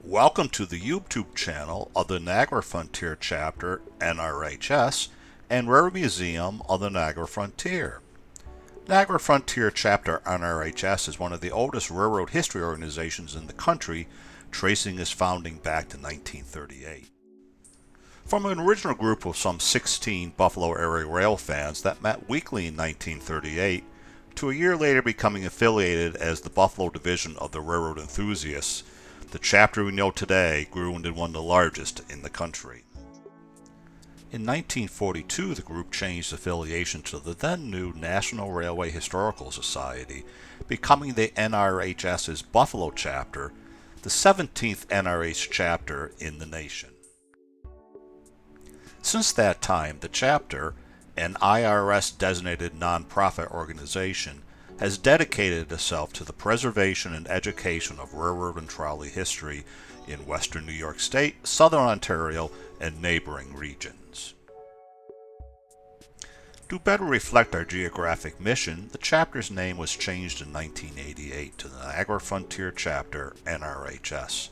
Welcome to the YouTube channel of the Niagara Frontier Chapter, NRHS, and Railroad Museum of the Niagara Frontier. Niagara Frontier Chapter NRHS is one of the oldest railroad history organizations in the country, tracing its founding back to 1938. From an original group of some 16 Buffalo area rail fans that met weekly in 1938, to a year later becoming affiliated as the Buffalo Division of the Railroad Enthusiasts, the chapter we know today grew into one of the largest in the country. In 1942, the group changed affiliation to the then new National Railway Historical Society, becoming the NRHS's Buffalo chapter, the 17th NRH chapter in the nation. Since that time, the chapter, an IRS-designated nonprofit organization, has dedicated itself to the preservation and education of railroad and trolley history in western New York State, southern Ontario, and neighboring regions. To better reflect our geographic mission, the chapter's name was changed in 1988 to the Niagara Frontier Chapter, NRHS.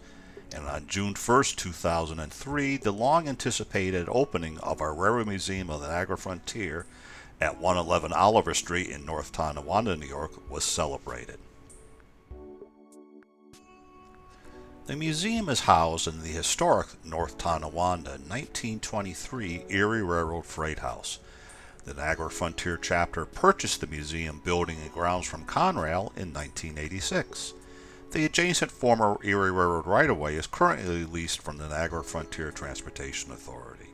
And on June 1, 2003, the long-anticipated opening of our Railroad Museum of the Niagara Frontier at 111 Oliver Street in North Tonawanda, New York, was celebrated. The museum is housed in the historic North Tonawanda 1923 Erie Railroad Freight House. The Niagara Frontier Chapter purchased the museum building and grounds from Conrail in 1986. The adjacent former Erie Railroad right-of-way is currently leased from the Niagara Frontier Transportation Authority.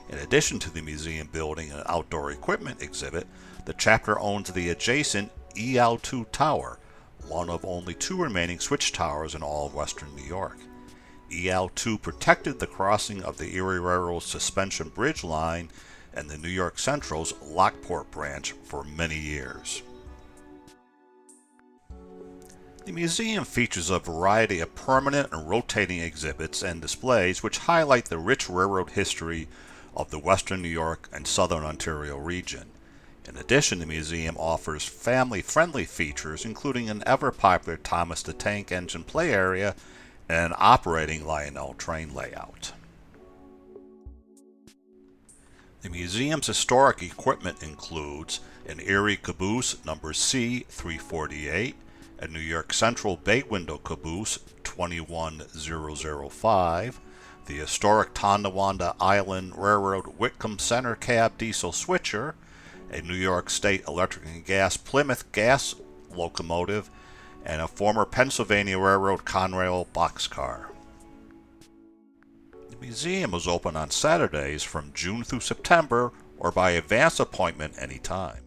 In addition to the museum building and outdoor equipment exhibit, the chapter owns the adjacent EL2 Tower, one of only two remaining switch towers in all of western New York. EL2 protected the crossing of the Erie Railroad Suspension Bridge line and the New York Central's Lockport branch for many years. The museum features a variety of permanent and rotating exhibits and displays which highlight the rich railroad history of the western New York and southern Ontario region. In addition, the museum offers family-friendly features including an ever-popular Thomas the Tank Engine play area and an operating Lionel train layout. The museum's historic equipment includes an Erie caboose number C348, a New York Central bay window caboose 21005, the historic Tonawanda Island Railroad Whitcomb Center Cab diesel switcher, a New York State Electric and Gas Plymouth gas locomotive, and a former Pennsylvania Railroad Conrail boxcar. The museum is open on Saturdays from June through September or by advance appointment anytime.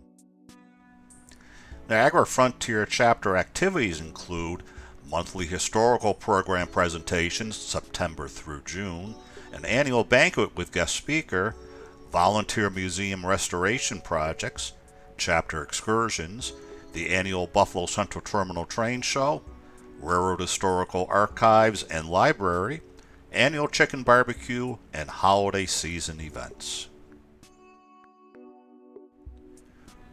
Niagara Frontier Chapter activities include monthly historical program presentations September through June, an annual banquet with guest speaker, volunteer museum restoration projects, chapter excursions, the annual Buffalo Central Terminal train show, railroad historical archives and library, annual chicken barbecue, and holiday season events.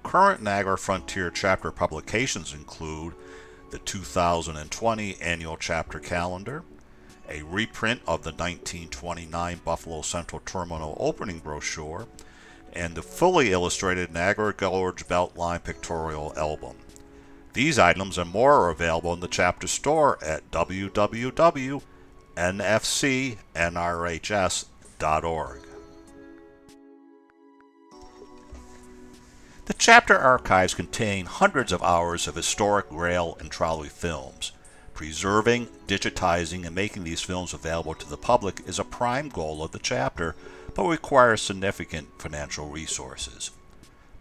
Current Niagara Frontier Chapter publications include the 2020 Annual Chapter Calendar, a reprint of the 1929 Buffalo Central Terminal opening brochure, and the fully illustrated Niagara Gorge Beltline pictorial album. These items and more are available in the chapter store at www.nfcnrhs.org. The chapter archives contain hundreds of hours of historic rail and trolley films. Preserving, digitizing, and making these films available to the public is a prime goal of the chapter, but requires significant financial resources.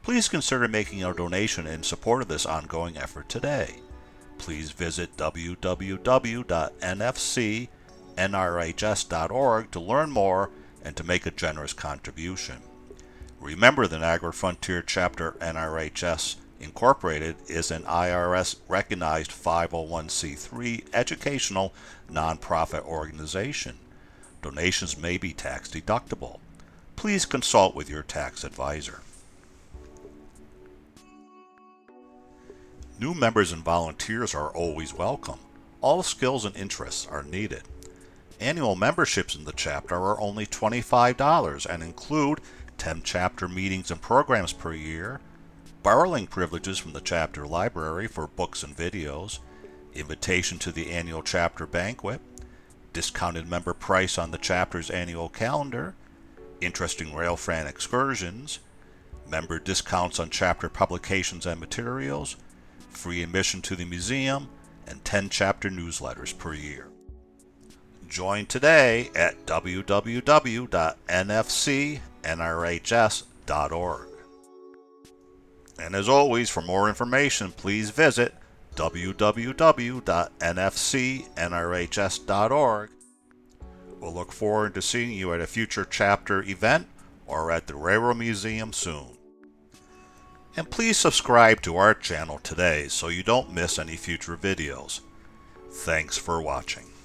Please consider making a donation in support of this ongoing effort today. Please visit www.nfcnrhs.org to learn more and to make a generous contribution. Remember, the Niagara Frontier Chapter NRHS Incorporated is an IRS-recognized 501c3 educational nonprofit organization. Donations may be tax-deductible. Please consult with your tax advisor. New members and volunteers are always welcome. All skills and interests are needed. Annual memberships in the chapter are only $25 and include 10 chapter meetings and programs per year, borrowing privileges from the chapter library for books and videos, invitation to the annual chapter banquet, discounted member price on the chapter's annual calendar, interesting railfan excursions, member discounts on chapter publications and materials, free admission to the museum, and 10 chapter newsletters per year. Join today at www.nfcnrhs.org. And as always, for more information, please visit www.nfcnrhs.org. We'll look forward to seeing you at a future chapter event or at the Railroad Museum soon. And please subscribe to our channel today so you don't miss any future videos. Thanks for watching.